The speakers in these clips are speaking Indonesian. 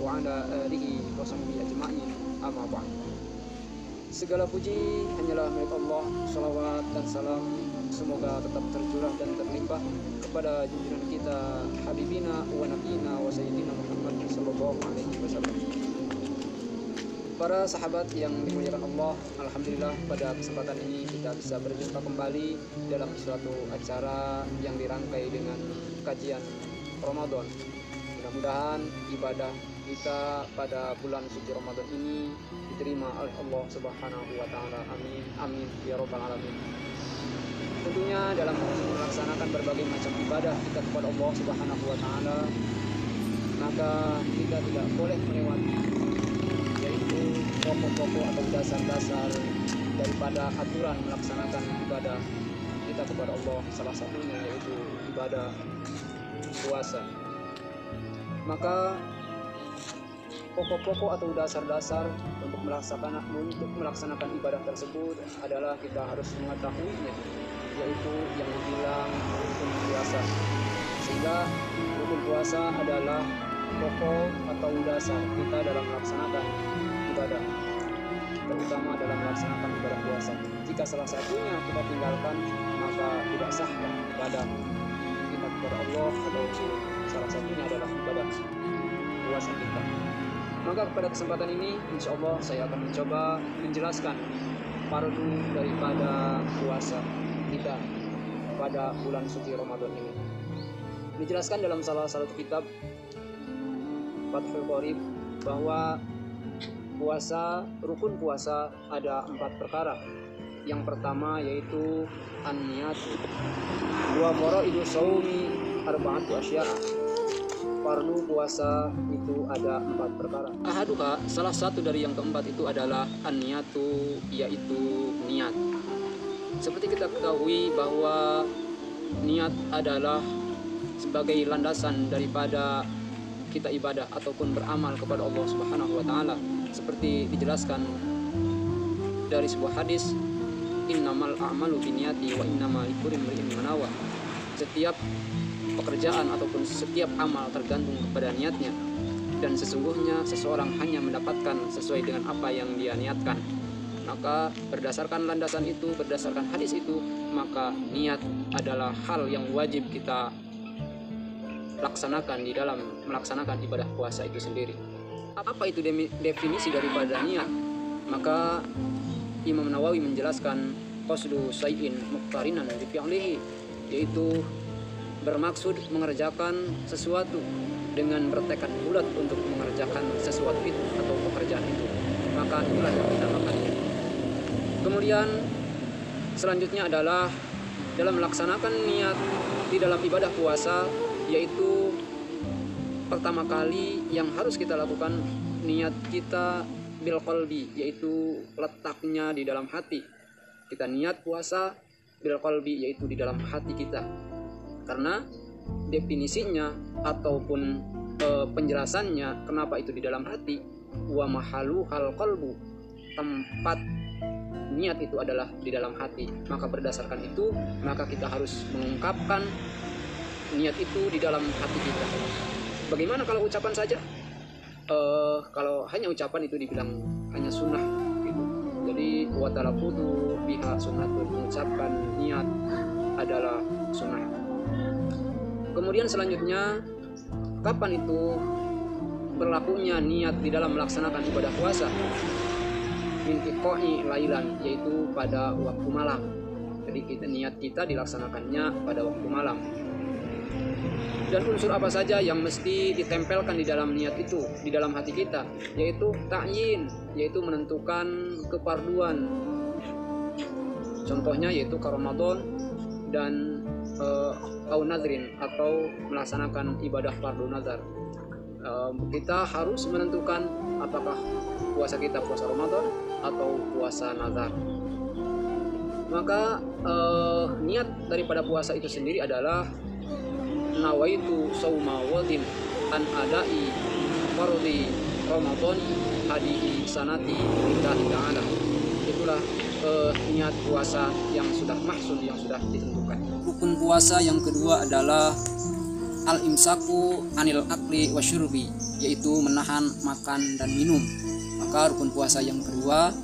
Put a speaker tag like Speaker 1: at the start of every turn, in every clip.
Speaker 1: wa ala alihi wa sahbihi ajma'in. Amma ba'd. Segala puji hanyalah milik Allah. Salawat dan salam semoga tetap tercurah dan terlimpah kepada junjungan kita habibina wa nabiyina wa sayyidina Muhammad sallallahu alaihi wasallam. Para sahabat yang dimuliakan Allah, alhamdulillah pada kesempatan ini kita bisa berjumpa kembali dalam suatu acara yang dirangkai dengan kajian Ramadan. Mudah-mudahan ibadah kita pada bulan suci Ramadan ini diterima oleh Allah Subhanahu wa taala. Amin. Amin ya rabbal alamin. Tentunya dalam melaksanakan berbagai macam ibadah kita kepada Allah Subhanahu wa taala, maka kita tidak boleh melewati yaitu pokok-pokok atau dasar-dasar daripada aturan melaksanakan ibadah kita kepada Allah. Salah satunya yaitu ibadah puasa. Maka pokok-pokok atau dasar-dasar untuk melaksanakan ibadah tersebut adalah kita harus mengetahuinya, yaitu yang dibilang rukun puasa. Sehingga rukun puasa adalah pokok atau dasar kita dalam melaksanakan ibadah, terutama dalam melaksanakan ibadah puasa. Jika salah satunya kita tinggalkan, maka tidak sah ibadah kita kepada Allah, atau salah satunya adalah ibadah puasa kita. Maka pada kesempatan ini insya Allah saya akan mencoba menjelaskan fardu daripada puasa kita pada bulan suci Ramadan ini. Dijelaskan dalam salah satu kitab Fathul Qorib bahwa rukun puasa ada 4 perkara. Yang pertama yaitu an-niyat wa faraidu shaumi arba'atu asya'. Fardu puasa itu ada 4 perkara. Ahaduha, salah satu dari yang keempat itu adalah an-niyatu, yaitu niat. Seperti kita ketahui bahwa niat adalah sebagai landasan daripada kita ibadah ataupun beramal kepada Allah Subhanahu wa taala, seperti dijelaskan dari sebuah hadis, innamal a'malu binniyati wa innamal likulli imri'in ma nawa. Setiap pekerjaan ataupun setiap amal tergantung kepada niatnya, dan sesungguhnya seseorang hanya mendapatkan sesuai dengan apa yang dia niatkan. Maka berdasarkan landasan itu, berdasarkan hadis itu, maka niat adalah hal yang wajib kita laksanakan di dalam melaksanakan ibadah puasa itu sendiri. Apa itu definisi daripada niat? Maka Imam Nawawi menjelaskan qasdu syai'in muqtarinan bi fi'lihi, yaitu bermaksud mengerjakan sesuatu dengan bertekad bulat untuk mengerjakan sesuatu itu atau pekerjaan itu. Maka itulah yang dinamakan. Kemudian selanjutnya adalah dalam melaksanakan niat di dalam ibadah puasa, yaitu pertama kali yang harus kita lakukan niat kita bil qalbi, yaitu letaknya di dalam hati. Kita niat puasa bil qalbi, yaitu di dalam hati kita. Karena definisinya ataupun penjelasannya kenapa itu di dalam hati, wa mahalu hal qalbu, tempat niat itu adalah di dalam hati. Maka berdasarkan itu, maka kita harus mengungkapkan niat itu di dalam hati kita. Bagaimana kalau ucapan saja? Kalau hanya ucapan itu dibilang hanya sunnah gitu. Jadi wa talaffudu biha sunnatun, mengucapkan niat adalah sunnah. Kemudian selanjutnya, kapan itu berlakunya niat di dalam melaksanakan ibadah puasa? Min iqa'i lailan, yaitu pada waktu malam. Jadi niat kita dilaksanakannya pada waktu malam. Dan unsur apa saja yang mesti ditempelkan di dalam niat itu, di dalam hati kita, yaitu ta'yin, yaitu menentukan keparduan. Contohnya yaitu ke Ramadan dan au nadrin, atau melaksanakan ibadah fardu nazar. Kita harus menentukan apakah puasa kita puasa Ramadan atau puasa nazar. Maka niat daripada puasa itu sendiri adalah nawaitu sauma wadin an adai fardhi Ramadan hadihi sanati lillahi ta'ala. Itulah niat puasa yang sudah mahsud, yang sudah ditentukan. Rukun puasa yang kedua adalah al-imsaku anil akli wasyurbi, yaitu menahan makan dan minum. Maka rukun puasa yang kedua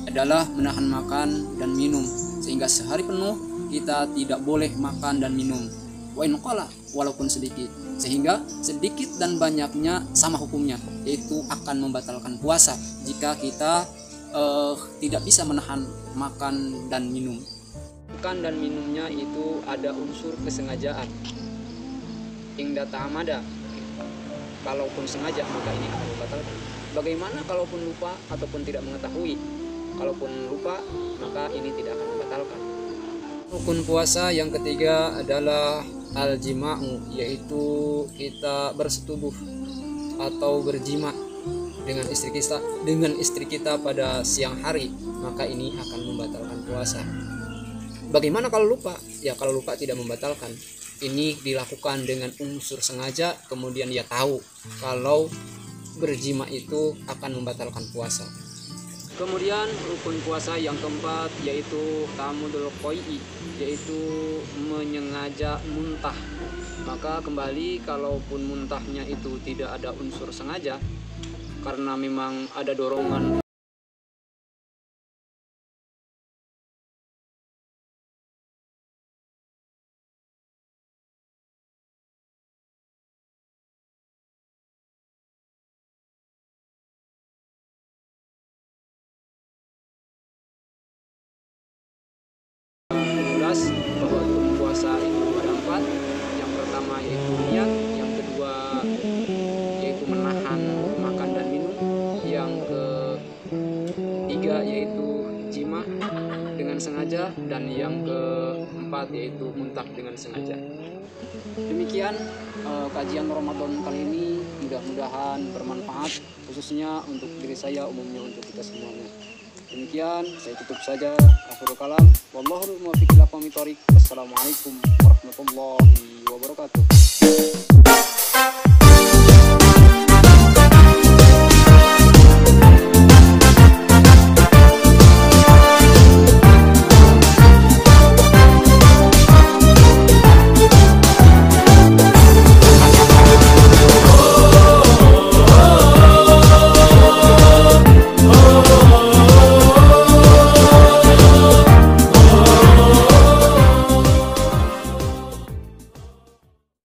Speaker 1: adalah menahan makan dan minum, sehingga sehari penuh kita tidak boleh makan dan minum. Wa in qala, walaupun sedikit, sehingga sedikit dan banyaknya sama hukumnya, yaitu akan membatalkan puasa jika kita tidak bisa menahan makan dan minum. Makan dan minumnya itu ada unsur kesengajaan. Ingda ta'amada, kalaupun sengaja maka ini akan membatalkan. Bagaimana kalaupun lupa ataupun tidak mengetahui? Kalaupun lupa maka ini tidak akan membatalkan. Rukun puasa yang ketiga adalah al-jima'u, yaitu kita bersetubuh atau berjima dengan istri kita pada siang hari, maka ini akan membatalkan puasa. Bagaimana kalau lupa? Ya, kalau lupa tidak membatalkan. Ini dilakukan dengan unsur sengaja, kemudian dia tahu kalau berjima itu akan membatalkan puasa. Kemudian rukun puasa yang keempat yaitu tamudul qai'i, yaitu menyengaja muntah. Maka kembali, kalaupun muntahnya itu tidak ada unsur sengaja, karena memang ada dorongan bahwa rukun puasa itu ada 4. Yang pertama yaitu niat, yang kedua yaitu menahan makan dan minum, yang ketiga yaitu jima dengan sengaja, dan yang keempat yaitu muntah dengan sengaja. Demikian kajian Ramadan kali ini, mudah-mudahan bermanfaat khususnya untuk diri saya, umumnya untuk kita semuanya. Demikian, saya tutup saja. Akhirul kalam. Wallahul muwaffiq ila aqwamit thoriq. Wassalamualaikum warahmatullahi wabarakatuh.